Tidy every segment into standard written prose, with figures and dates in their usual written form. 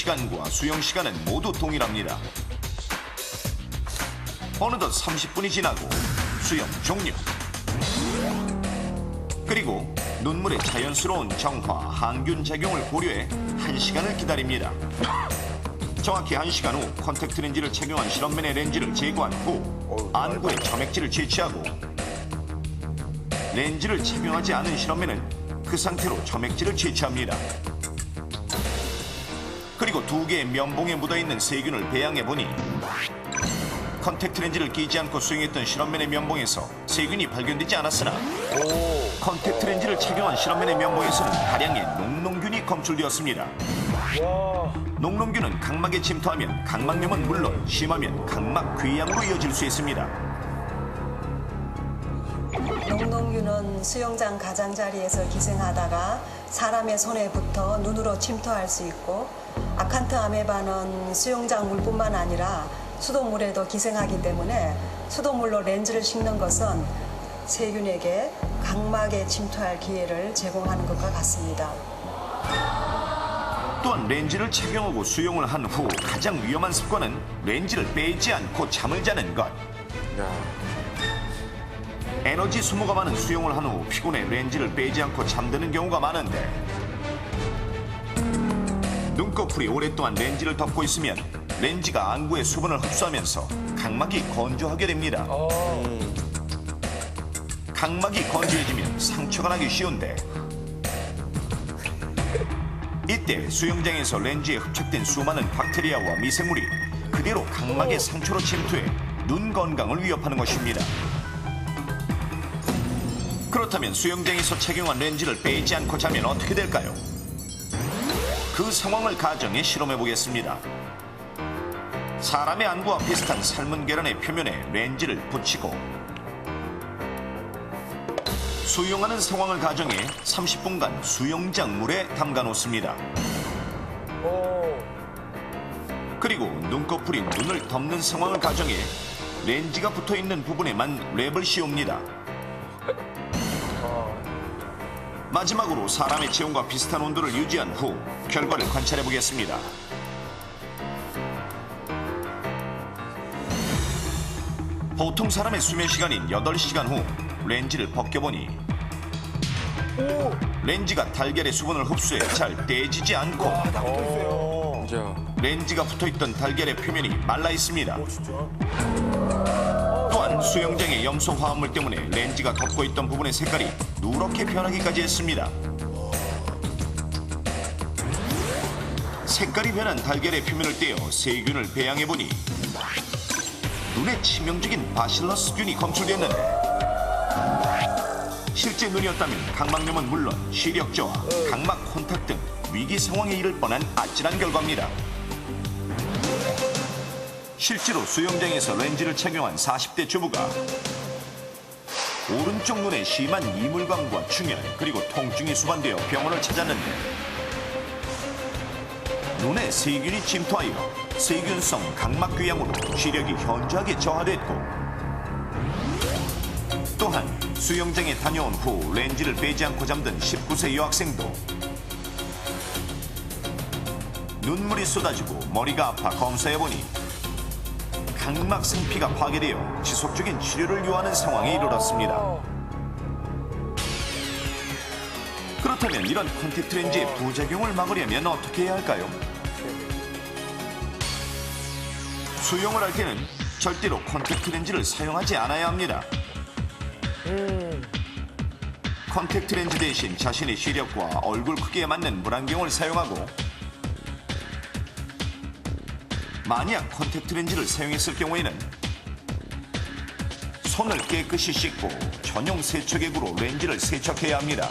시간과 수영 시간은 모두 동일합니다. 어느덧 30분이 지나고 수영 종료. 그리고 눈물의 자연스러운 정화, 항균 작용을 고려해 1시간을 기다립니다. 정확히 1시간 후 컨택트 렌즈를 착용한 실험맨의 렌즈를 제거한 후 안구에 점액질을 채취하고 렌즈를 착용하지 않은 실험맨은 그 상태로 점액질을 채취합니다. 그리고 두 개의 면봉에 묻어있는 세균을 배양해보니 컨택트 렌즈를 끼지 않고 수행했던 실험맨의 면봉에서 세균이 발견되지 않았으나 컨택트 렌즈를 착용한 실험맨의 면봉에서는 다량의 녹농균이 검출되었습니다. 녹농균은 각막에 침투하면 각막염은 물론 심하면 각막 궤양으로 이어질 수 있습니다. 녹농균은 수영장 가장자리에서 기생하다가 사람의 손에 붙어 눈으로 침투할 수 있고 아칸트 아메바는 수영장 물뿐만 아니라 수돗물에도 기생하기 때문에 수돗물로 렌즈를 씻는 것은 세균에게 각막에 침투할 기회를 제공하는 것과 같습니다. 또한 렌즈를 착용하고 수영을 한 후 가장 위험한 습관은 렌즈를 빼지 않고 잠을 자는 것. 에너지 소모가 많은 수영을 한 후 피곤해 렌즈를 빼지 않고 잠드는 경우가 많은데 눈꺼풀이 오랫동안 렌즈를 덮고 있으면 렌즈가 안구의 수분을 흡수하면서 각막이 건조하게 됩니다. 각막이 건조해지면 상처가 나기 쉬운데 이때 수영장에서 렌즈에 흡착된 수많은 박테리아와 미생물이 그대로 각막의 상처로 침투해 눈 건강을 위협하는 것입니다. 그렇다면 수영장에서 착용한 렌즈를 빼지 않고 자면 어떻게 될까요? 그 상황을 가정해 실험해 보겠습니다. 사람의 안구와 비슷한 삶은 계란의 표면에 렌즈를 붙이고 수영하는 상황을 가정해 30분간 수영장 물에 담가 놓습니다. 그리고 눈꺼풀이 눈을 덮는 상황을 가정해 렌즈가 붙어 있는 부분에만 랩을 씌웁니다. 마지막으로 사람의 체온과 비슷한 온도를 유지한 후 결과를 관찰해 보겠습니다. 보통 사람의 수면 시간인 8시간 후 렌즈를 벗겨보니 렌즈가 달걀의 수분을 흡수해 잘 떼지지 않고 렌즈가 붙어있던 달걀의 표면이 말라 있습니다. 또한 수영장의 염소 화합물 때문에 렌즈가 덮고 있던 부분의 색깔이 누렇게 변하기까지 했습니다. 색깔이 변한 달걀의 표면을 떼어 세균을 배양해보니 눈에 치명적인 바실러스균이 검출됐는데 실제 눈이었다면 각막염은 물론 시력 저하, 각막 혼탁 등 위기 상황에 이를 뻔한 아찔한 결과입니다. 실제로 수영장에서 렌즈를 착용한 40대 주부가 오른쪽 눈에 심한 이물감과 충혈 그리고 통증이 수반되어 병원을 찾았는데 눈에 세균이 침투하여 세균성 각막궤양으로 시력이 현저하게 저하됐고 또한 수영장에 다녀온 후 렌즈를 빼지 않고 잠든 19세 여학생도 눈물이 쏟아지고 머리가 아파 검사해보니 각막 생피가 파괴되어 지속적인 치료를 요하는 상황에 이르렀습니다. 그렇다면 이런 컨택트 렌즈의 부작용을 막으려면 어떻게 해야 할까요? 수영을 할 때는 절대로 컨택트 렌즈를 사용하지 않아야 합니다. 컨택트 렌즈 대신 자신의 시력과 얼굴 크기에 맞는 물안경을 사용하고 만약 컨택트 렌즈를 사용했을 경우에는 손을 깨끗이 씻고 전용 세척액으로 렌즈를 세척해야 합니다.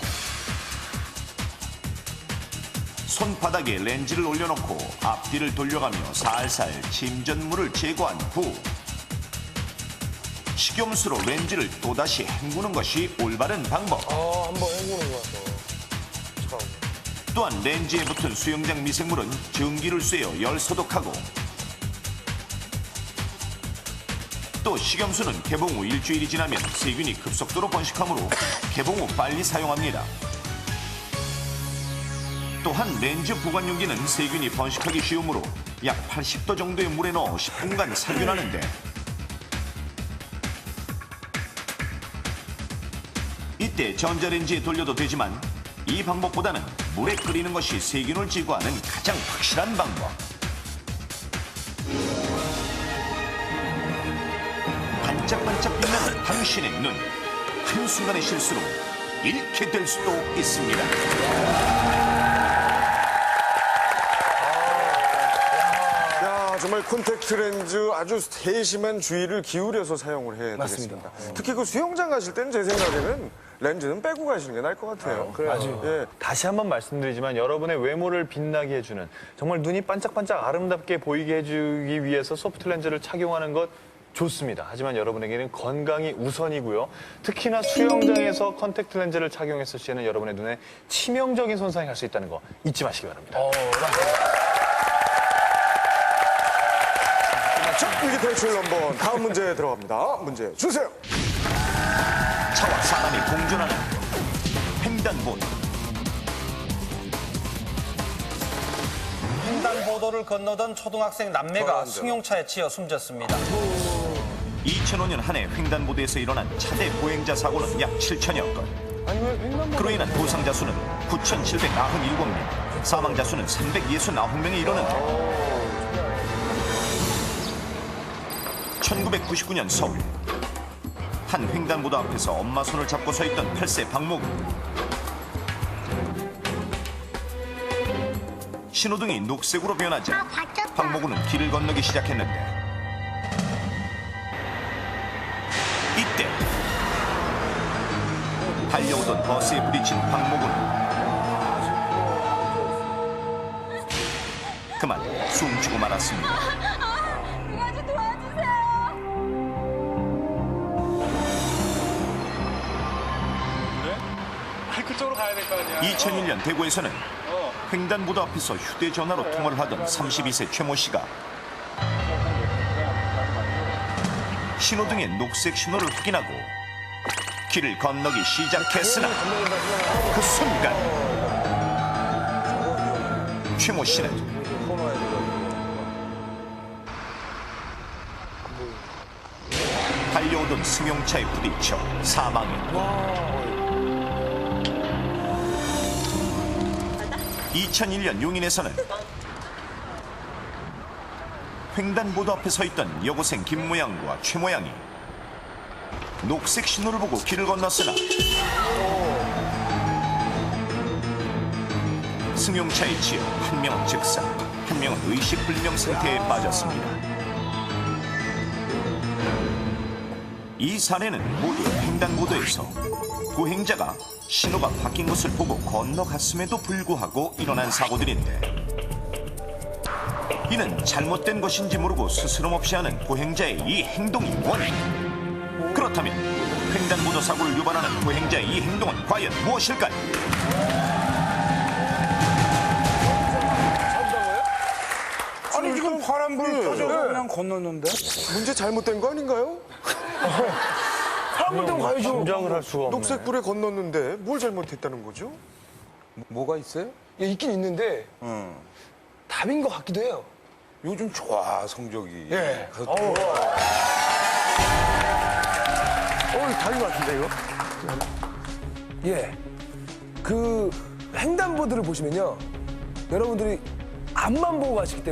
손바닥에 렌즈를 올려놓고 앞뒤를 돌려가며 살살 침전물을 제거한 후 식염수로 렌즈를 또다시 헹구는 것이 올바른 방법. 한번 헹구는 거야. 참. 또한 렌즈에 붙은 수영장 미생물은 전기를 쐬어 열 소독하고 또 식염수는 개봉 후 일주일이 지나면 세균이 급속도로 번식하므로 개봉 후 빨리 사용합니다. 또한 렌즈 보관 용기는 세균이 번식하기 쉬우므로 약 80도 정도의 물에 넣어 10분간 살균하는데 이때 전자레인지에 돌려도 되지만 이 방법보다는 물에 끓이는 것이 세균을 제거하는 가장 확실한 방법. 반짝반짝 빛나는 당신의 눈. 한순간의 실수로 잃게 될 수도 있습니다. 야, 정말 콘택트 렌즈 아주 세심한 주의를 기울여서 사용을 해야 되겠습니다. 특히 그 수영장 가실 때는 제 생각에는 렌즈는 빼고 가시는 게 나을 것 같아요. 맞아요. 예. 다시 한번 말씀드리지만 여러분의 외모를 빛나게 해주는 정말 눈이 반짝반짝 아름답게 보이게 해주기 위해서 소프트 렌즈를 착용하는 것 좋습니다. 하지만 여러분에게는 건강이 우선이고요. 특히나 수영장에서 컨택트 렌즈를 착용했을 시에는 여러분의 눈에 치명적인 손상이 갈 수 있다는 거 잊지 마시기 바랍니다. 자, 일기 탈출 넘버 다음 문제 들어갑니다. 문제 주세요. 차와 사람이 공존하는 횡단보도. 횡단보도를 건너던 초등학생 남매가 승용차에 치여 숨졌습니다. 2005년 한 해 횡단보도에서 일어난 차대 보행자 사고는 약 7천여 건. 그로 인한 부상자 수는 9,797명, 사망자 수는 369명에 이르는데 1999년 서울 한 횡단보도 앞에서 엄마 손을 잡고 서 있던 8세 박모군. 신호등이 녹색으로 변하자 박모군은 길을 건너기 시작했는데 이때 달려오던 버스에 부딪힌 박모군은 그만 숨지고 말았습니다. 누가 좀 도와주세요. 2001년 대구에서는 횡단보도 앞에서 휴대전화로 통화를 하던 32세 최모 씨가 신호등의 녹색 신호를 확인하고 길을 건너기 시작했으나 그 순간 최모 씨는 달려오던 승용차에 부딪혀 사망했다. 2001년 용인에서는 횡단보도 앞에 서 있던 여고생 김모양과 최모양이 녹색 신호를 보고 길을 건넜으나 승용차에 치여 한 명은 즉사, 한 명은 의식불명 상태에 빠졌습니다. 이 사례는 모두 횡단보도에서 보행자가 신호가 바뀐 것을 보고 건너갔음에도 불구하고 일어난 사고들인데 이는 잘못된 것인지 모르고 스스럼없이 하는 보행자의 이 행동이 원인. 그렇다면 횡단보도 사고를 유발하는 보행자의 이 행동은 과연 무엇일까요? 아니, 지금 파란불 켜져서 그냥 건넜는데? 문제 잘못된 거 아닌가요? 파란불 때문에 가야죠. 짐작을 할 수가 없네. 녹색불에 건넜는데 뭘 잘못했다는 거죠? 뭐가 있어요? 예, 있긴 있는데 답인 것 같기도 해요. 요즘 좋아, 성적이. 예. 가서 답인 것 같은데 이거? 예. 그 횡단보도를 보시면요, 여러분들이 앞만 보고 가시기 때문에.